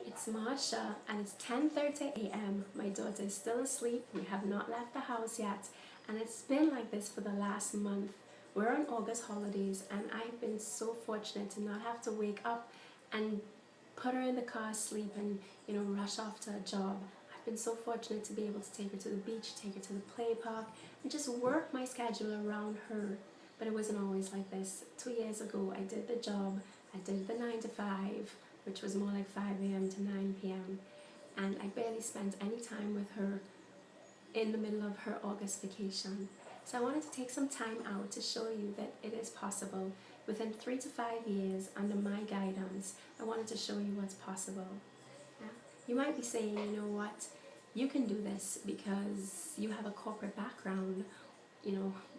it's Marsha and it's 10:30 a.m. My daughter is still asleep. We have not left the house yet, and it's been like this for the last month. We're on August holidays, and I've been so fortunate to not have to wake up and put her in the car, sleep, and rush off to a job. I've been so fortunate to be able to take her to the beach, take her to the play park, and just work my schedule around her. But it wasn't always like this. 2 years ago, I did the job. I did the 9 to 5, which was more like 5 a.m. to 9 p.m. And I barely spent any time with her in the middle of her August vacation. So I wanted to take some time out to show you that it is possible. Within 3 to 5 years, under my guidance, I wanted to show you what's possible. Yeah. You might be saying, you know what, you can do this because you have a corporate background.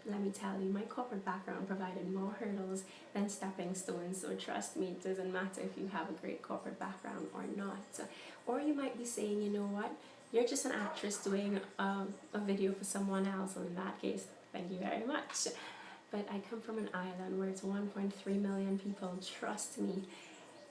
Let me tell you, my corporate background provided more hurdles than stepping stones, so trust me, it doesn't matter if you have a great corporate background or not. Or you might be saying, you know what, you're just an actress doing a video for someone else, and in that case, thank you very much. But I come from an island where it's 1.3 million people. Trust me,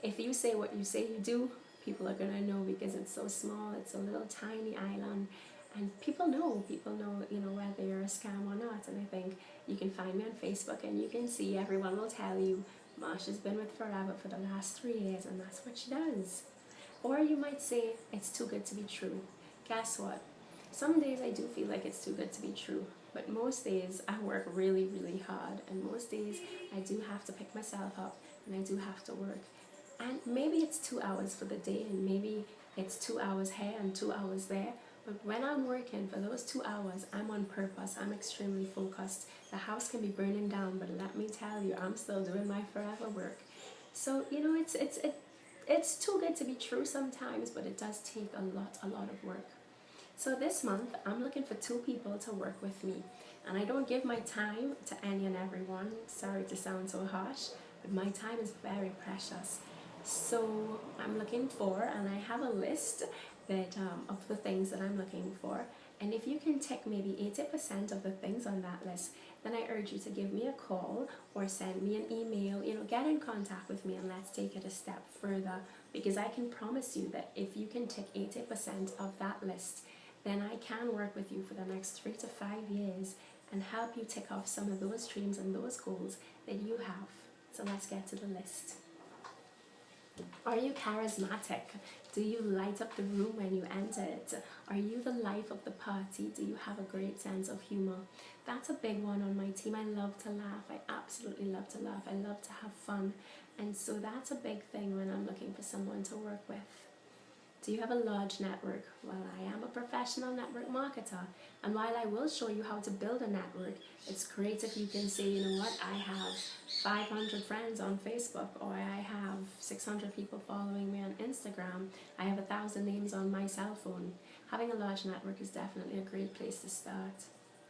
if you say what you say you do, people are gonna know, because it's so small. It's a little tiny island, and people know, whether you're a scam or not. And I think you can find me on Facebook and you can see everyone will tell you Marsha's been with Forever for the last 3 years, and that's what she does. Or you might say it's too good to be true. Guess what? Some days I do feel like it's too good to be true, but most days I work really, really hard, and most days I do have to pick myself up and I do have to work. And maybe it's 2 hours for the day, and maybe it's 2 hours here and 2 hours there. But when I'm working for those 2 hours, I'm on purpose. I'm extremely focused. The house can be burning down, but let me tell you, I'm still doing my forever work. So it's too good to be true sometimes, but it does take a lot of work. So this month, I'm looking for 2 people to work with me. And I don't give my time to any and everyone. Sorry to sound so harsh, but my time is very precious. So I'm looking for, and I have a list of the things that I'm looking for. And if you can tick maybe 80% of the things on that list, then I urge you to give me a call or send me an email. Get in contact with me and let's take it a step further, because I can promise you that if you can tick 80% of that list, then I can work with you for the next 3 to 5 years and help you tick off some of those dreams and those goals that you have. So let's get to the list. Are you charismatic? Do you light up the room when you enter it? Are you the life of the party? Do you have a great sense of humor? That's a big one on my team. I love to laugh. I absolutely love to laugh. I love to have fun. And so that's a big thing when I'm looking for someone to work with. Do you have a large network? Well, I am a professional network marketer, and while I will show you how to build a network, it's great if you can say, you know what, I have 500 friends on Facebook, or I have 600 people following me on Instagram, I have 1,000 names on my cell phone. Having a large network is definitely a great place to start.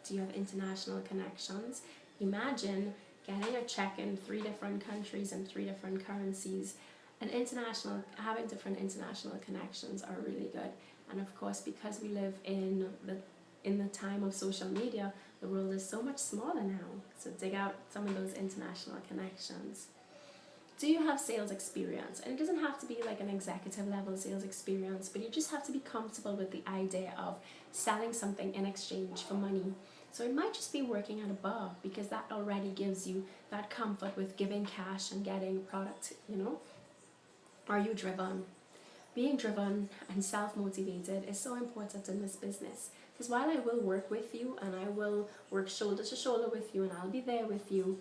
Do you have international connections? Imagine getting a check in 3 different countries and 3 different currencies. And having different international connections are really good. And of course, because we live in the time of social media, the world is so much smaller now. So dig out some of those international connections. Do you have sales experience? And it doesn't have to be like an executive level sales experience, but you just have to be comfortable with the idea of selling something in exchange for money. So it might just be working at a bar, because that already gives you that comfort with giving cash and getting product, Are you driven? Being driven and self-motivated is so important in this business, because while I will work with you and I will work shoulder to shoulder with you and I'll be there with you,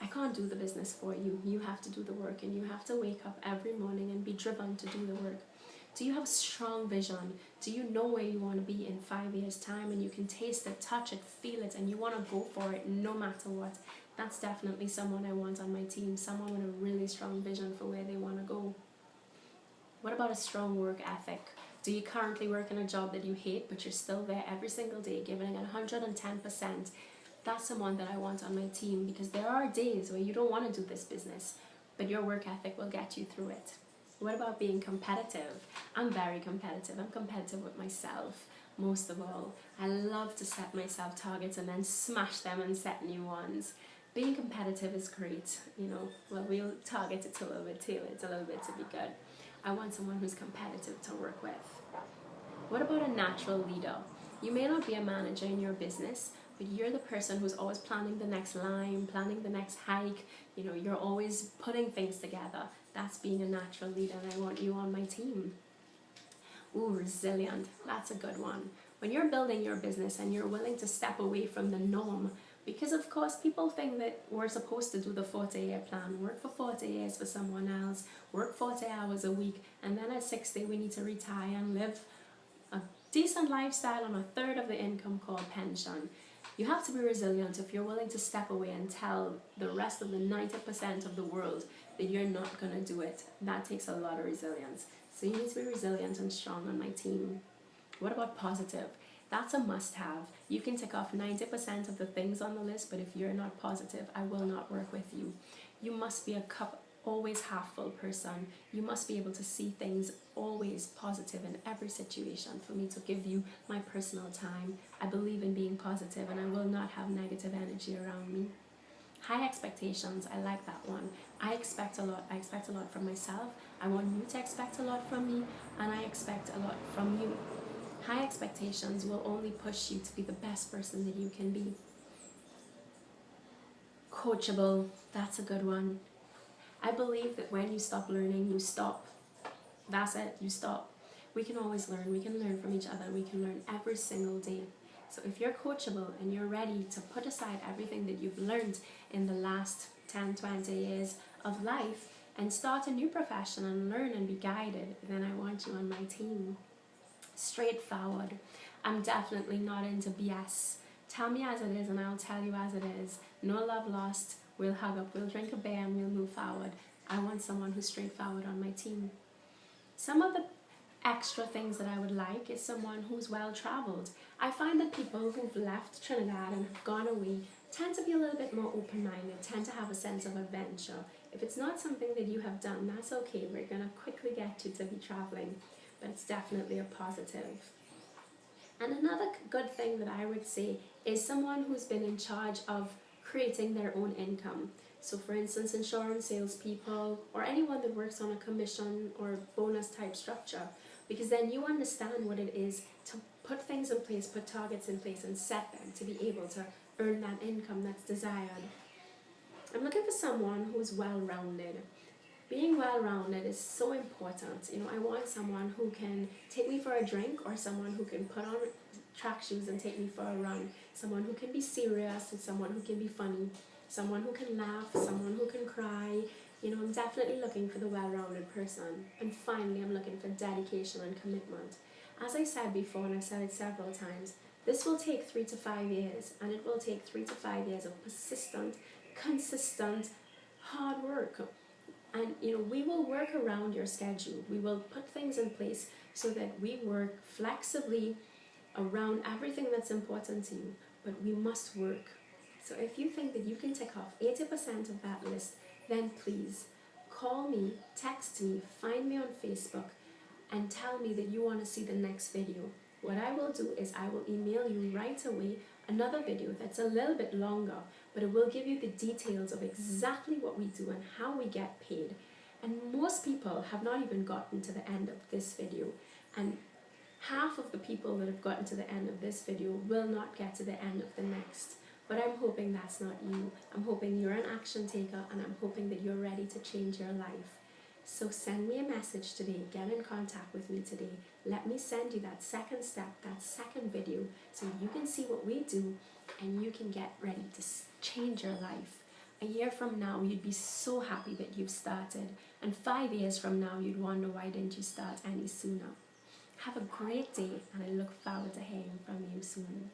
I can't do the business for you. You have to do the work, and you have to wake up every morning and be driven to do the work. Do you have a strong vision? Do you know where you want to be in 5 years' time, and you can taste it, touch it, feel it, and you want to go for it no matter what? That's definitely someone I want on my team, someone with a really strong vision for where they want to go. What about a strong work ethic? Do you currently work in a job that you hate, but you're still there every single day, giving it 110%? That's someone that I want on my team, because there are days where you don't want to do this business, but your work ethic will get you through it. What about being competitive? I'm very competitive. I'm competitive with myself, most of all. I love to set myself targets and then smash them and set new ones. Being competitive is great, well, we'll target it a little bit, tailor it a little bit to be good. I want someone who's competitive to work with. What about a natural leader? You may not be a manager in your business, but you're the person who's always planning the next line, planning the next hike. You're always putting things together. That's being a natural leader, and I want you on my team. Ooh, resilient. That's a good one. When you're building your business and you're willing to step away from the norm, because of course people think that we're supposed to do the 40-year plan, work for 40 years for someone else, work 40 hours a week, and then at 60 we need to retire and live a decent lifestyle on a third of the income called pension. You have to be resilient if you're willing to step away and tell the rest of the 90% of the world that you're not going to do it. That takes a lot of resilience. So you need to be resilient and strong on my team. What about positive? That's a must-have. You can tick off 90% of the things on the list, but if you're not positive, I will not work with you. You must be a cup always half full person. You must be able to see things always positive in every situation for me to give you my personal time. I believe in being positive, and I will not have negative energy around me. High expectations, I like that one. I expect a lot. I expect a lot from myself. I want you to expect a lot from me, and I expect a lot from you. High expectations will only push you to be the best person that you can be. Coachable, that's a good one. I believe that when you stop learning, you stop. That's it, you stop. We can always learn. We can learn from each other. We can learn every single day. So if you're coachable and you're ready to put aside everything that you've learned in the last 10, 20 years of life and start a new profession and learn and be guided, then I want you on my team. Straightforward. I'm definitely not into BS. Tell me as it is and I'll tell you as it is. No love lost. We'll hug up, we'll drink a beer, and we'll move forward. I want someone who's straightforward on my team. Some of the extra things that I would like is someone who's well traveled. I find that people who've left Trinidad and have gone away tend to be a little bit more open-minded, tend to have a sense of adventure. If it's not something that you have done, that's okay. We're going to quickly get you to be traveling, but it's definitely a positive. And another good thing that I would say is someone who's been in charge of creating their own income. So for instance, insurance salespeople or anyone that works on a commission or bonus type structure, because then you understand what it is to put things in place, put targets in place and set them to be able to earn that income that's desired. I'm looking for someone who's well-rounded. Being well-rounded is so important. I want someone who can take me for a drink, or someone who can put on track shoes and take me for a run. Someone who can be serious and someone who can be funny. Someone who can laugh, someone who can cry. I'm definitely looking for the well-rounded person. And finally, I'm looking for dedication and commitment. As I said before, and I've said it several times, this will take 3 to 5 years, and it will take 3 to 5 years of persistent, consistent, hard work. And we will work around your schedule. We will put things in place so that we work flexibly around everything that's important to you, but we must work. So if you think that you can tick off 80% of that list, then please call me, text me, find me on Facebook, and tell me that you want to see the next video. What I will do is I will email you right away another video that's a little bit longer, but it will give you the details of exactly what we do and how we get paid. And most people have not even gotten to the end of this video, and half of the people that have gotten to the end of this video will not get to the end of the next. But I'm hoping that's not you. I'm hoping you're an action taker, and I'm hoping that you're ready to change your life. So send me a message today, get in contact with me today. Let me send you that second step, that second video, so you can see what we do and you can get ready to change your life. A year from now, you'd be so happy that you've started. And 5 years from now, you'd wonder why didn't you start any sooner. Have a great day, and I look forward to hearing from you soon.